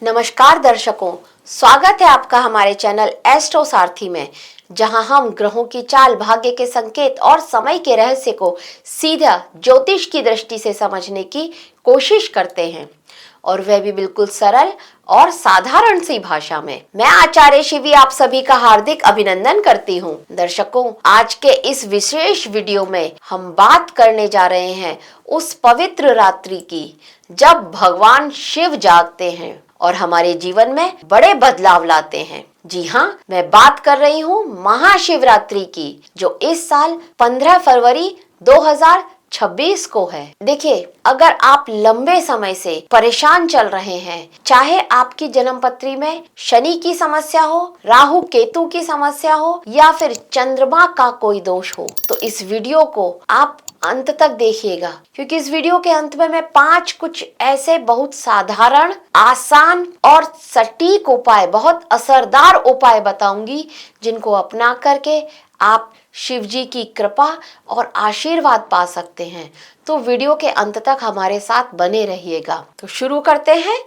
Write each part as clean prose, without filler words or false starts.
नमस्कार दर्शकों, स्वागत है आपका हमारे चैनल एस्ट्रो सारथी में, जहां हम ग्रहों की चाल, भाग्य के संकेत और समय के रहस्य को सीधा ज्योतिष की दृष्टि से समझने की कोशिश करते हैं, और वह भी बिल्कुल सरल और साधारण सी भाषा में। मैं आचार्य शिवी आप सभी का हार्दिक अभिनंदन करती हूँ। दर्शकों, आज के इस विशेष वीडियो में हम बात करने जा रहे हैं उस पवित्र रात्रि की जब भगवान शिव जागते हैं और हमारे जीवन में बड़े बदलाव लाते हैं। जी हाँ, मैं बात कर रही हूँ महाशिवरात्रि की, जो इस साल 15 फरवरी 2026 को है। देखिए, अगर आप लंबे समय से परेशान चल रहे हैं, चाहे आपकी जन्म पत्री में शनि की समस्या हो, राहु केतु की समस्या हो या फिर चंद्रमा का कोई दोष हो, तो इस वीडियो को आप अंत तक देखिएगा, क्योंकि इस वीडियो के अंत में मैं 5 कुछ ऐसे बहुत साधारण, आसान और सटीक उपाय, बहुत असरदार उपाय बताऊंगी, जिनको अपना करके आप शिव जी की कृपा और आशीर्वाद पा सकते हैं। तो वीडियो के अंत तक हमारे साथ बने रहिएगा। तो शुरू करते हैं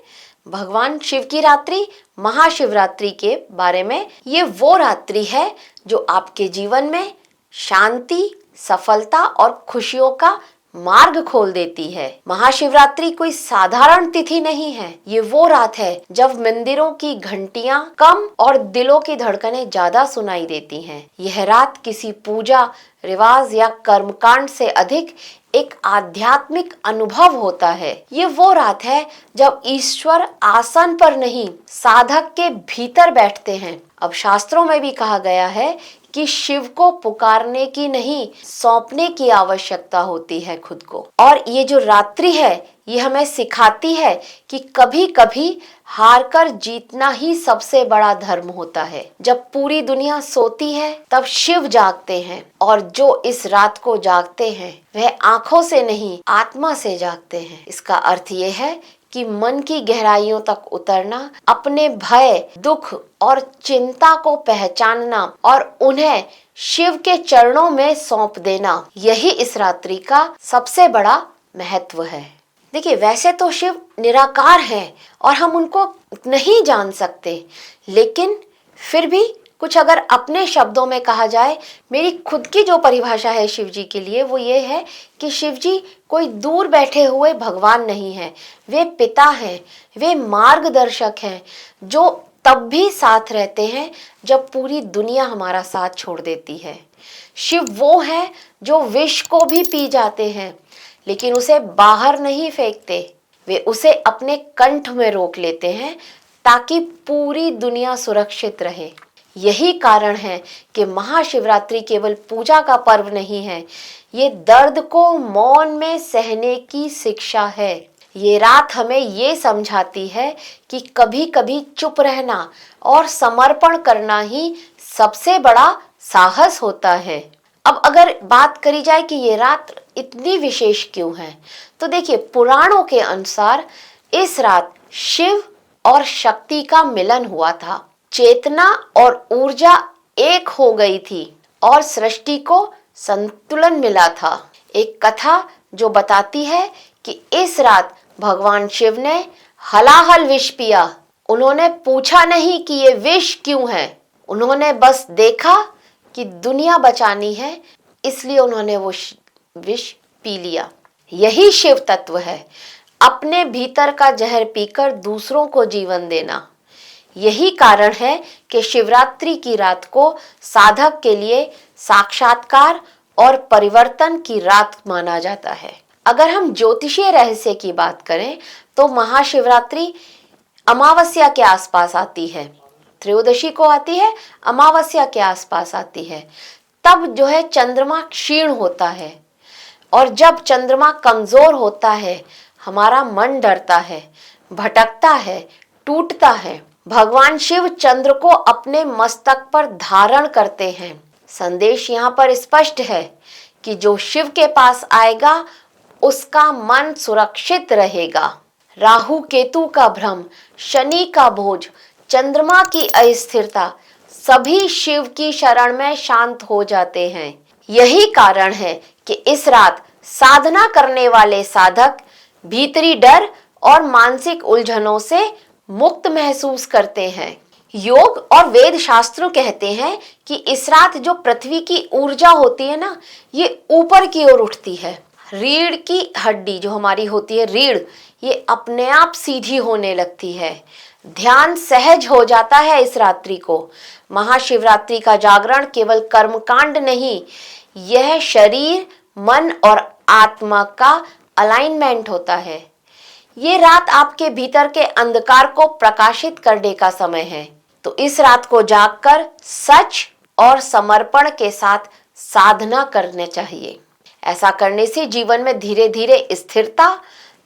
भगवान शिव की रात्रि, महाशिवरात्रि के बारे में। ये वो रात्रि है जो आपके जीवन में शांति, सफलता और खुशियों का मार्ग खोल देती है। महाशिवरात्रि कोई साधारण तिथि नहीं है। ये वो रात है जब मंदिरों की घंटियां कम और दिलों की धड़कनें ज्यादा सुनाई देती हैं। यह रात किसी पूजा, रिवाज या कर्मकांड से अधिक एक आध्यात्मिक अनुभव होता है। ये वो रात है जब ईश्वर आसन पर नहीं, साधक के भीतर बैठते हैं। अब शास्त्रों में भी कहा गया है कि शिव को पुकारने की नहीं, सौंपने की आवश्यकता होती है खुद को। और ये जो रात्रि है, ये हमें सिखाती है कि कभी कभी हार कर जीतना ही सबसे बड़ा धर्म होता है। जब पूरी दुनिया सोती है, तब शिव जागते हैं, और जो इस रात को जागते हैं वह आंखों से नहीं, आत्मा से जागते हैं। इसका अर्थ ये है कि मन की गहराइयों तक उतरना, अपने भय, दुख और चिंता को पहचानना और उन्हें शिव के चरणों में सौंप देना, यही इस रात्रि का सबसे बड़ा महत्व है। देखिए, वैसे तो शिव निराकार हैं और हम उनको नहीं जान सकते, लेकिन फिर भी कुछ अगर अपने शब्दों में कहा जाए, मेरी खुद की जो परिभाषा है शिव जी के लिए, वो ये है कि शिव जी कोई दूर बैठे हुए भगवान नहीं है। वे पिता हैं, वे मार्गदर्शक हैं, जो तब भी साथ रहते हैं जब पूरी दुनिया हमारा साथ छोड़ देती है। शिव वो है जो विष को भी पी जाते हैं, लेकिन उसे बाहर नहीं फेंकते। वे उसे अपने कंठ में रोक लेते हैं ताकि पूरी दुनिया सुरक्षित रहे। यही कारण है कि महाशिवरात्रि केवल पूजा का पर्व नहीं है, ये दर्द को मौन में सहने की शिक्षा है। ये रात हमें ये समझाती है कि कभी कभी चुप रहना और समर्पण करना ही सबसे बड़ा साहस होता है। अब अगर बात करी जाए कि ये रात इतनी विशेष क्यों है, तो देखिए, पुराणों के अनुसार इस रात शिव और शक्ति का मिलन हुआ था। चेतना और ऊर्जा एक हो गई थी और सृष्टि को संतुलन मिला था। एक कथा जो बताती है कि इस रात भगवान शिव ने हलाहल विष पिया। उन्होंने पूछा नहीं कि ये विष क्यों है, उन्होंने बस देखा कि दुनिया बचानी है, इसलिए उन्होंने वो विष पी लिया। यही शिव तत्व है, अपने भीतर का जहर पीकर दूसरों को जीवन देना। यही कारण है कि शिवरात्रि की रात को साधक के लिए साक्षात्कार और परिवर्तन की रात माना जाता है। अगर हम ज्योतिषीय रहस्य की बात करें, तो महाशिवरात्रि अमावस्या के आसपास आती है, त्रयोदशी को आती है, अमावस्या के आसपास आती है। तब जो है चंद्रमा क्षीण होता है, और जब चंद्रमा कमजोर होता है, हमारा मन डरता है, भटकता है, टूटता है। भगवान शिव चंद्र को अपने मस्तक पर धारण करते हैं। संदेश यहाँ पर स्पष्ट है कि जो शिव के पास आएगा, उसका मन सुरक्षित रहेगा। राहु केतु का भ्रम, शनि का बोझ, चंद्रमा की अस्थिरता, सभी शिव की शरण में शांत हो जाते हैं। यही कारण है कि इस रात साधना करने वाले साधक भीतरी डर और मानसिक उलझनों से मुक्त महसूस करते हैं। योग और वेद शास्त्रों कहते हैं कि इस रात जो पृथ्वी की ऊर्जा होती है ना, ये ऊपर की ओर उठती है। रीढ़ की हड्डी जो हमारी होती है, रीढ़, ये अपने आप सीधी होने लगती है। ध्यान सहज हो जाता है इस रात्रि को। महाशिवरात्रि का जागरण केवल कर्मकांड नहीं, यह शरीर, मन और आत्मा का अलाइनमेंट होता है। ये रात आपके भीतर के अंधकार को प्रकाशित करने का समय है। तो इस रात को जागकर सच और समर्पण के साथ साधना करने चाहिए। ऐसा करने से जीवन में धीरे धीरे स्थिरता,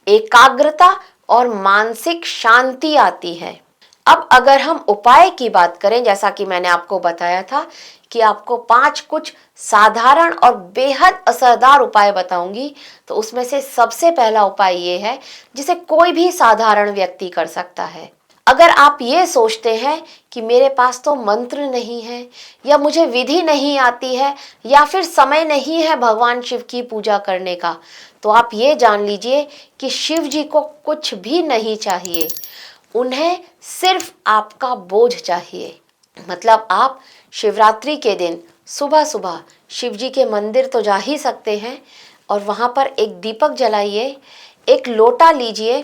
एकाग्रता और मानसिक शांति आती है। अब अगर हम उपाय की बात करें, जैसा कि मैंने आपको बताया था कि आपको 5 कुछ साधारण और बेहद असरदार उपाय बताऊंगी, तो उसमें से सबसे पहला उपाय ये है जिसे कोई भी साधारण व्यक्ति कर सकता है। अगर आप ये सोचते हैं कि मेरे पास तो मंत्र नहीं है, या मुझे विधि नहीं आती है, या फिर समय नहीं है भगवान शिव की पूजा करने का, तो आप ये जान लीजिए कि शिव जी को कुछ भी नहीं चाहिए। उन्हें सिर्फ आपका बोझ चाहिए। मतलब आप शिवरात्रि के दिन सुबह सुबह शिव जी के मंदिर तो जा ही सकते हैं, और वहाँ पर एक दीपक जलाइए, एक लोटा लीजिए,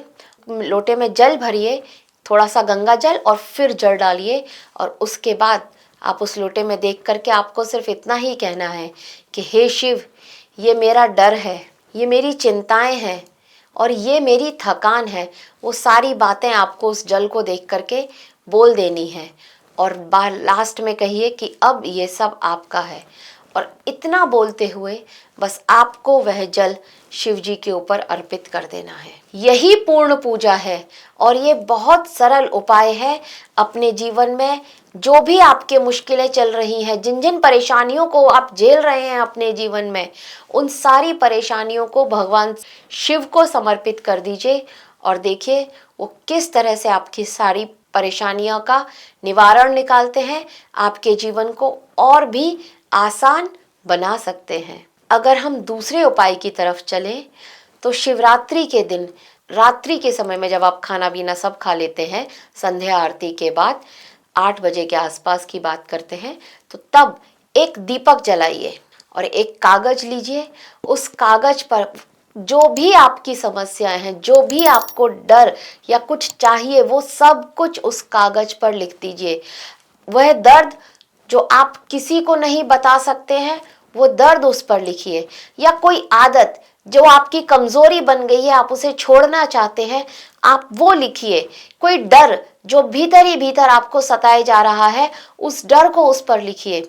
लोटे में जल भरिए, थोड़ा सा गंगा जल और फिर जल डालिए, और उसके बाद आप उस लोटे में देख करके आपको सिर्फ इतना ही कहना है कि हे शिव, ये मेरा डर है, ये मेरी चिंताएं हैं और ये मेरी थकान है। वो सारी बातें आपको उस जल को देख करके बोल देनी है, और लास्ट में कहिए कि अब ये सब आपका है। और इतना बोलते हुए बस आपको वह जल शिव जी के ऊपर अर्पित कर देना है। यही पूर्ण पूजा है, और ये बहुत सरल उपाय है। अपने जीवन में जो भी आपके मुश्किलें चल रही हैं, जिन जिन परेशानियों को आप झेल रहे हैं अपने जीवन में, उन सारी परेशानियों को भगवान शिव को समर्पित कर दीजिए, और देखिए वो किस तरह से आपकी सारी परेशानियों का निवारण निकालते हैं, आपके जीवन को और भी आसान बना सकते हैं। अगर हम दूसरे उपाय की तरफ चलें, तो शिवरात्रि के दिन रात्रि के समय में जब आप खाना पीना सब खा लेते हैं, संध्या आरती के बाद 8 बजे के आसपास की बात करते हैं, तो तब एक दीपक जलाइए और एक कागज लीजिए। उस कागज पर जो भी आपकी समस्याएं हैं, जो भी आपको डर या कुछ चाहिए, वो सब कुछ उस कागज पर लिख दीजिए। वह दर्द जो आप किसी को नहीं बता सकते हैं, वो दर्द उस पर लिखिए। या कोई आदत जो आपकी कमजोरी बन गई है, आप उसे छोड़ना चाहते हैं, आप वो लिखिए। कोई डर जो भीतर ही भीतर आपको सताए जा रहा है, उस डर को उस पर लिखिए।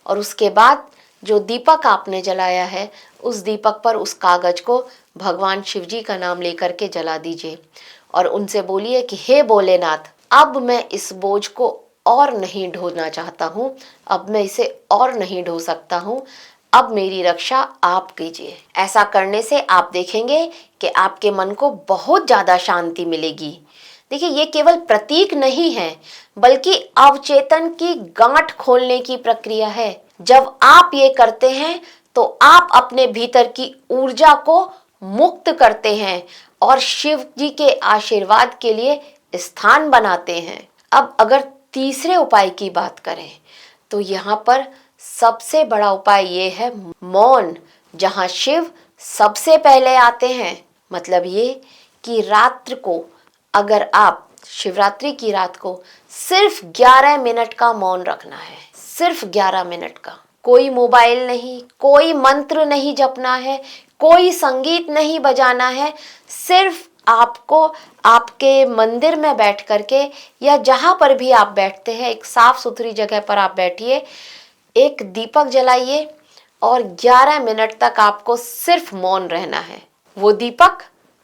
और उसके बाद जो दीपक आपने जलाया है, उस दीपक पर उस कागज को भगवान शिव जी का नाम लेकर के जला दीजिए, और उनसे बोलिए कि हे भोलेनाथ, अब मैं इस बोझ को और नहीं ढोना चाहता हूँ, अब मैं इसे और नहीं ढो सकता हूँ, अब मेरी रक्षा आप कीजिए। ऐसा करने से आप देखेंगे कि आपके मन को बहुत ज़्यादा शांति मिलेगी। देखिए, ये केवल प्रतीक नहीं है, बल्कि अवचेतन की गांठ खोलने की प्रक्रिया है। जब आप ये करते हैं तो आप अपने भीतर की ऊर्जा को मुक्त करते हैं और शिव जी के आशीर्वाद के लिए स्थान बनाते हैं। अब अगर तीसरे उपाय की बात करें, तो यहाँ पर सबसे बड़ा उपाय ये है मौन, जहाँ शिव सबसे पहले आते हैं। मतलब ये कि रात्र को, अगर आप शिवरात्रि की रात को सिर्फ 11 मिनट का मौन रखना है, सिर्फ 11 मिनट का। कोई मोबाइल नहीं, कोई मंत्र नहीं जपना है, कोई संगीत नहीं बजाना है। सिर्फ आपको आपके मंदिर में बैठ करके, या जहाँ पर भी आप बैठते हैं, एक साफ सुथरी जगह पर आप बैठिए, एक दीपक जलाइए और 11 मिनट तक आपको सिर्फ मौन रहना है। वो दीपक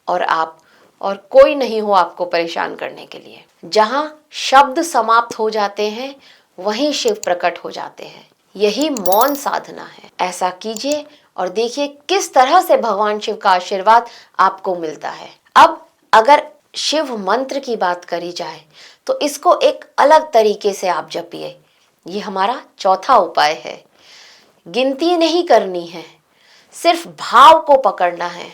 और आप, और कोई नहीं हो आपको परेशान करने के लिए। जहाँ शब्द समाप्त हो जाते हैं, वहीं शिव प्रकट हो जाते हैं। यही मौन साधना है। ऐसा कीजिए और देखिए किस तरह से भगवान शिव का आशीर्वाद आपको मिलता है। अब अगर शिव मंत्र की बात करी जाए, तो इसको एक अलग तरीके से आप जपिए। ये हमारा चौथा उपाय है। गिनती नहीं करनी है, सिर्फ भाव को पकड़ना है।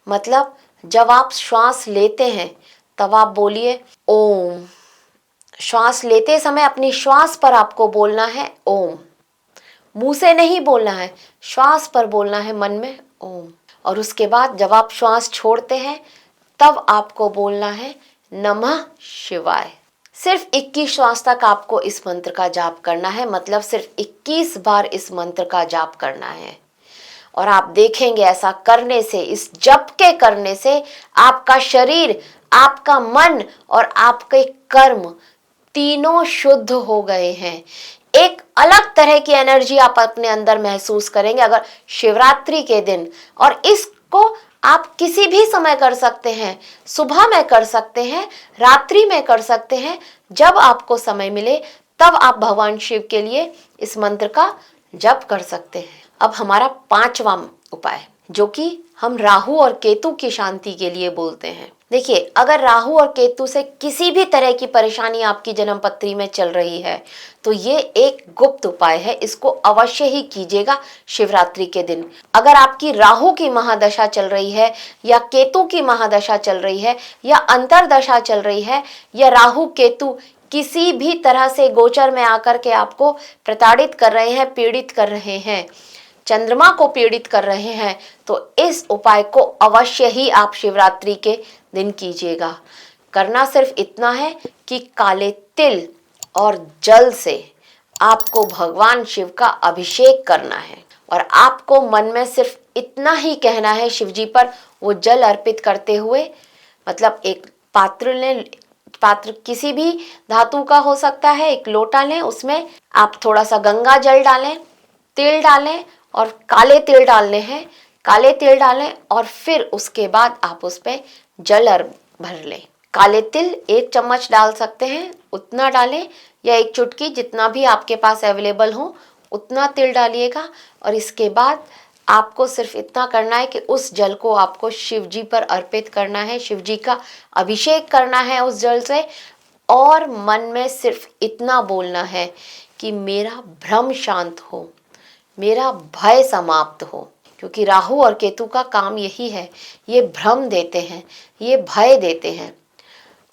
मतलब जब आप श्वास लेते हैं तब आप बोलिए ओम। श्वास लेते समय अपनी श्वास पर आपको बोलना है ओम, मुंह से नहीं बोलना है, श्वास पर बोलना है मन में ओम। और उसके बाद जब आप श्वास छोड़ते हैं तब आपको बोलना है नमः शिवाय। सिर्फ 21 श्वास तक आपको इस मंत्र का जाप करना है, मतलब सिर्फ 21 बार इस मंत्र का जाप करना है। और आप देखेंगे ऐसा करने से, इस जप के करने से आपका शरीर, आपका मन और आपके कर्म तीनों शुद्ध हो गए हैं। एक अलग तरह की एनर्जी आप अपने अंदर महसूस करेंगे अगर शिवरात्रि के दिन। और इसको आप किसी भी समय कर सकते हैं, सुबह में कर सकते हैं, रात्रि में कर सकते हैं, जब आपको समय मिले तब आप भगवान शिव के लिए इस मंत्र का जप कर सकते हैं। अब हमारा 5वां उपाय, जो कि हम राहु और केतु की शांति के लिए बोलते हैं। देखिए, अगर राहु और केतु से किसी भी तरह की परेशानी आपकी जन्म पत्री में चल रही है तो ये एक गुप्त उपाय है, इसको अवश्य ही कीजिएगा शिवरात्रि के दिन। अगर आपकी राहु की महादशा चल रही है या केतु की महादशा चल रही है या अंतरदशा चल रही है या राहु केतु किसी भी तरह से गोचर में आकर के आपको प्रताड़ित कर रहे हैं, पीड़ित कर रहे हैं, चंद्रमा को पीड़ित कर रहे हैं, तो इस उपाय को अवश्य ही आप शिवरात्रि के दिन कीजिएगा। करना सिर्फ इतना है कि काले तिल और जल से आपको भगवान शिव का अभिषेक करना है और आपको मन में सिर्फ इतना ही कहना है शिव जी पर वो जल अर्पित करते हुए, मतलब एक पात्र लें, पात्र किसी भी धातु का हो सकता है, एक लोटा लें, उसमें आप थोड़ा सा गंगा जल डालें, तिल डालें और काले तिल डालने हैं, काले तिल डालें और फिर उसके बाद आप उस पर जल भर लें। काले तिल 1 चम्मच डाल सकते हैं, उतना डालें, या 1 चुटकी, जितना भी आपके पास अवेलेबल हो उतना तिल डालिएगा। और इसके बाद आपको सिर्फ इतना करना है कि उस जल को आपको शिव जी पर अर्पित करना है, शिव जी का अभिषेक करना है उस जल से। और मन में सिर्फ इतना बोलना है कि मेरा भ्रम शांत हो, मेरा भय समाप्त हो, क्योंकि राहु और केतु का काम यही है, ये भ्रम देते हैं, ये भय देते हैं।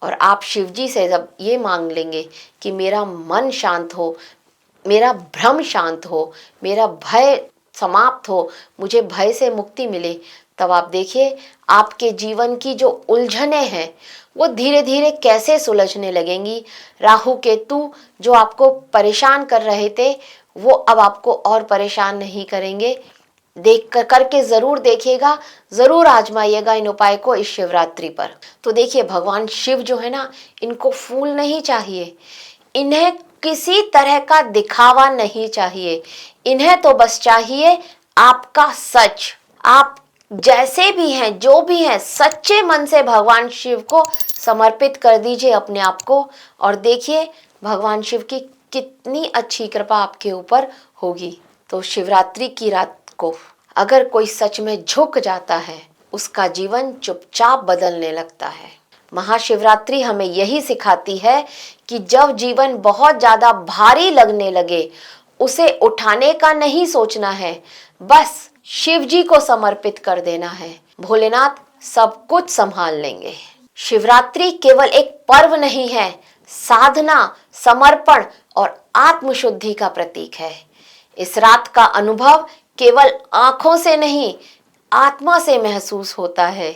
और आप शिव जी से जब ये मांग लेंगे कि मेरा मन शांत हो, मेरा भ्रम शांत हो, मेरा भय समाप्त हो, मुझे भय से मुक्ति मिले, तब आप देखिए आपके जीवन की जो उलझनें हैं वो धीरे धीरे कैसे सुलझने लगेंगी। राहु केतु जो आपको परेशान कर रहे थे वो अब आपको और परेशान नहीं करेंगे। देख करके जरूर देखिएगा, जरूर आजमाइएगा इन उपाय को इस शिवरात्रि पर। तो देखिए, भगवान शिव जो है ना, इनको फूल नहीं चाहिए, इन्हें किसी तरह का दिखावा नहीं चाहिए, इन्हें तो बस चाहिए आपका सच। आप जैसे भी हैं, जो भी हैं, सच्चे मन से भगवान शिव को समर्पित कर दीजिए अपने आप को और देखिए भगवान शिव की कितनी अच्छी कृपा आपके ऊपर होगी। तो शिवरात्रि की रात को अगर कोई सच में झुक जाता है, उसका जीवन चुपचाप बदलने लगता है। महाशिवरात्रि हमें यही सिखाती है कि जब जीवन बहुत ज्यादा भारी लगने लगे, उसे उठाने का नहीं सोचना है, बस शिव जी को समर्पित कर देना है। भोलेनाथ सब कुछ संभाल लेंगे। शिवरात्रि केवल एक पर्व नहीं है, साधना, समर्पण और आत्मशुद्धि का प्रतीक है। इस रात का अनुभव केवल आंखों से नहीं, आत्मा से महसूस होता है।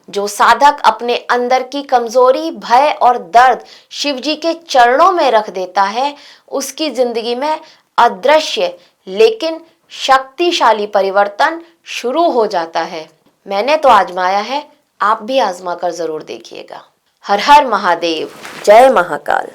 जो साधक अपने अंदर की कमजोरी, भय और दर्द शिव जी के चरणों में रख देता है, उसकी जिंदगी में अदृश्य लेकिन शक्तिशाली परिवर्तन शुरू हो जाता है। मैंने तो आजमाया है, आप भी आजमा कर जरूर देखिएगा। हर हर महादेव, जय महाकाल।